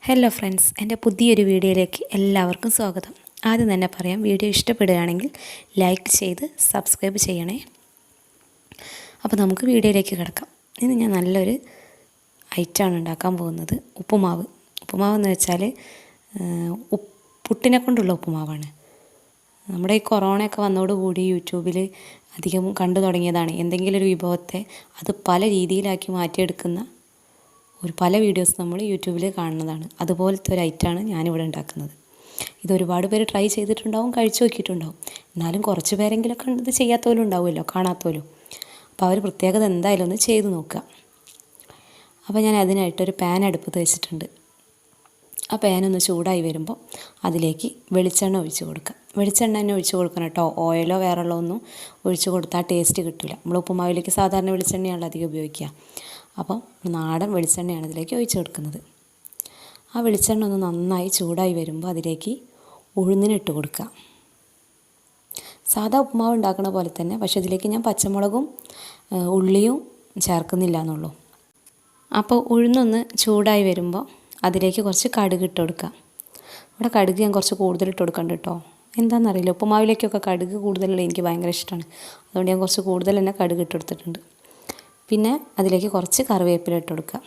Hello friends, എൻ്റെ പുതിയൊരു വീഡിയോയിലേക്ക് എല്ലാവർക്കും സ്വാഗതം. ആദ്യം തന്നെ പറയാം, വീഡിയോ ഇഷ്ടപ്പെടുകയാണെങ്കിൽ ലൈക്ക് ചെയ്ത് സബ്സ്ക്രൈബ് ചെയ്യണേ. അപ്പോൾ നമുക്ക് വീഡിയോയിലേക്ക് കിടക്കാം. ഇന്ന് ഞാൻ നല്ലൊരു ഐറ്റമാണ് ഉണ്ടാക്കാൻ പോകുന്നത്. ഉപ്പുമാവ് എന്ന് വെച്ചാൽ പുട്ടിനെ കൊണ്ടുള്ള ഉപ്പുമാവാണ്. നമ്മുടെ ഈ കൊറോണയൊക്കെ വന്നതോടുകൂടി യൂട്യൂബിൽ അധികം കണ്ടു തുടങ്ങിയതാണ്. എന്തെങ്കിലും ഒരു വിഭവത്തെ അത് പല രീതിയിലാക്കി മാറ്റിയെടുക്കുന്ന പല വീഡിയോസ് നമ്മൾ യൂട്യൂബിൽ കാണുന്നതാണ്. അതുപോലത്തെ ഒരു ഐറ്റമാണ് ഞാനിവിടെ ഉണ്ടാക്കുന്നത്. ഇത് ഒരുപാട് പേര് ട്രൈ ചെയ്തിട്ടുണ്ടാവും, കഴിച്ചു നോക്കിയിട്ടുണ്ടാവും. എന്നാലും കുറച്ച് പേരെങ്കിലൊക്കെ ഇത് ചെയ്യാത്തവരും ഉണ്ടാവുമല്ലോ, കാണാത്തവരും. അപ്പോൾ അവർ പ്രത്യേകത എന്തായാലും ഒന്ന് ചെയ്ത് നോക്കുക. അപ്പോൾ ഞാൻ അതിനായിട്ടൊരു പാൻ അടുപ്പത്ത് വെച്ചിട്ടുണ്ട്. ആ പാനൊന്ന് ചൂടായി വരുമ്പോൾ അതിലേക്ക് വെളിച്ചെണ്ണ ഒഴിച്ച് കൊടുക്കുക. വെളിച്ചെണ്ണ തന്നെ ഒഴിച്ച് കൊടുക്കണം കേട്ടോ. ഓയിലോ വേറെയുള്ള ഒന്നും ഒഴിച്ച് കൊടുത്താൽ ടേസ്റ്റ് കിട്ടില്ല. നമ്മൾ ഉപ്പുമാവിലേക്ക് സാധാരണ വെളിച്ചെണ്ണയാണല്ലോ അധികം ഉപയോഗിക്കുക. അപ്പം നാടൻ വെളിച്ചെണ്ണയാണ് ഇതിലേക്ക് ഒഴിച്ച് കൊടുക്കുന്നത്. ആ വെളിച്ചെണ്ണ ഒന്ന് നന്നായി ചൂടായി വരുമ്പോൾ അതിലേക്ക് ഉഴുന്നിനിട്ട് കൊടുക്കുക. സാധാ ഉപ്പുമാവ് ഉണ്ടാക്കുന്ന പോലെ തന്നെ, പക്ഷേ ഇതിലേക്ക് ഞാൻ പച്ചമുളകും ഉള്ളിയും ചേർക്കുന്നില്ല എന്നുള്ളൂ. അപ്പോൾ ഉഴുന്നൊന്ന് ചൂടായി വരുമ്പോൾ അതിലേക്ക് കുറച്ച് കടുക് ഇട്ട് കൊടുക്കുക. ഇവിടെ കടുക് ഞാൻ കുറച്ച് കൂടുതൽ ഇട്ട് കൊടുക്കണ്ട കേട്ടോ. എന്താണെന്നറിയില്ല, ഉപ്പുമാവിലേക്കൊക്കെ കടുക് കൂടുതലുള്ള എനിക്ക് ഭയങ്കര ഇഷ്ടമാണ്. അതുകൊണ്ട് ഞാൻ കുറച്ച് കൂടുതൽ തന്നെ കടുക് ഇട്ട് കൊടുത്തിട്ടുണ്ട്. പിന്നെ അതിലേക്ക് കുറച്ച് കറിവേപ്പില ഇട്ട് കൊടുക്കുക.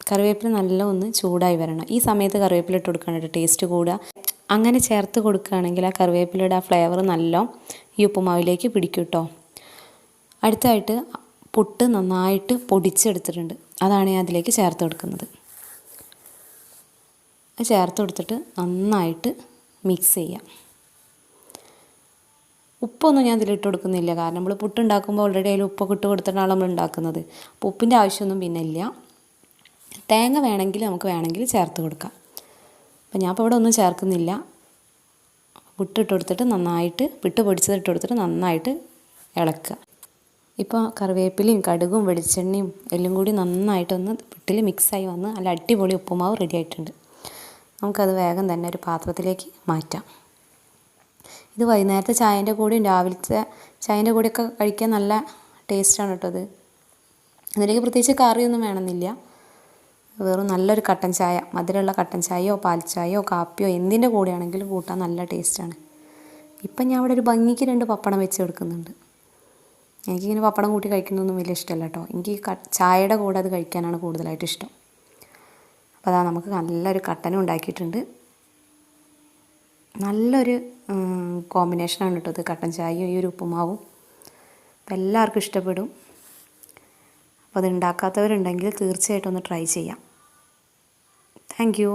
കറിവേപ്പില നല്ല ഒന്ന് ചൂടായി വരണം. ഈ സമയത്ത് കറിവേപ്പില ഇട്ട് കൊടുക്കാനായിട്ട് ടേസ്റ്റ് കൂടുക. അങ്ങനെ ചേർത്ത് കൊടുക്കുകയാണെങ്കിൽ ആ കറിവേപ്പിലയുടെ ആ ഫ്ലേവർ നല്ല ഈ ഉപ്പുമാവിലേക്ക് പിടിക്കും കേട്ടോ. അടുത്തായിട്ട് പുട്ട് നന്നായിട്ട് പൊടിച്ചെടുത്തിട്ടുണ്ട്. അതാണ് ഞാൻ അതിലേക്ക് ചേർത്ത് കൊടുക്കുന്നത്. ചേർത്ത് കൊടുത്തിട്ട് നന്നായിട്ട് മിക്സ് ചെയ്യാം. ഉപ്പൊന്നും ഞാൻ ഇതിലിട്ട് കൊടുക്കുന്നില്ല, കാരണം നമ്മൾ പുട്ടുണ്ടാക്കുമ്പോൾ ഓൾറെഡി അതിൽ ഉപ്പൊക്കെ ഇട്ട് കൊടുത്തിട്ടാണ് നമ്മൾ ഉണ്ടാക്കുന്നത്. അപ്പോൾ ഉപ്പിൻ്റെ ആവശ്യമൊന്നും പിന്നെ ഇല്ല. തേങ്ങ വേണമെങ്കിൽ ചേർത്ത് കൊടുക്കാം. അപ്പോൾ ഞാൻ ഇപ്പോൾ ഇവിടെ ഒന്നും ചേർക്കുന്നില്ല. പുട്ടിട്ട് കൊടുത്തിട്ട് നന്നായിട്ട്, പുട്ട് പൊടിച്ചതിട്ട് കൊടുത്തിട്ട് നന്നായിട്ട് ഇളക്കുക. ഇപ്പോൾ കറിവേപ്പിലയും കടുകും വെളിച്ചെണ്ണയും എല്ലാം കൂടി നന്നായിട്ടൊന്ന് പുട്ടിൽ മിക്സായി വന്ന് നല്ല അടിപൊളി ഉപ്പുമാവ് റെഡി ആയിട്ടുണ്ട്. നമുക്കത് വേഗം തന്നെ ഒരു പാത്രത്തിലേക്ക് മാറ്റാം. ഇത് വൈകുന്നേരത്തെ ചായൻ്റെ കൂടെയും രാവിലത്തെ ചായൻ്റെ കൂടെയൊക്കെ കഴിക്കാൻ നല്ല ടേസ്റ്റാണ് കേട്ടോ. ഇത് അതിലേക്ക് പ്രത്യേകിച്ച് കറിയൊന്നും വേണമെന്നില്ല. വെറും നല്ലൊരു കട്ടൻ ചായ, മധുരമുള്ള കട്ടൻ ചായയോ പാൽ ചായയോ കാപ്പിയോ എന്തിൻ്റെ കൂടെയാണെങ്കിലും കൂട്ടാൻ നല്ല ടേസ്റ്റാണ്. ഇപ്പം ഞാൻ അവിടെ ഒരു ഭംഗിക്ക് 2 പപ്പടം വെച്ച് കൊടുക്കുന്നുണ്ട്. എനിക്കിങ്ങനെ പപ്പടം കൂട്ടി കഴിക്കുന്നതൊന്നും വലിയ ഇഷ്ടമല്ല കേട്ടോ. എനിക്ക് ചായയുടെ കൂടെ അത് കഴിക്കാനാണ് കൂടുതലായിട്ട് ഇഷ്ടം. അപ്പോൾ അതാ നമുക്ക് നല്ലൊരു കട്ടനും ഉണ്ടാക്കിയിട്ടുണ്ട്. നല്ലൊരു കോമ്പിനേഷനാണ് കേട്ടോ ഇത്, കട്ടൻ ചായയും ഈ ഒരു ഉപ്പുമാവും. അപ്പോൾ എല്ലാവർക്കും ഇഷ്ടപ്പെടും. അപ്പോൾ അത് ഉണ്ടാക്കാത്തവരുണ്ടെങ്കിൽ തീർച്ചയായിട്ടും ഒന്ന് ട്രൈ ചെയ്യാം. Thank you.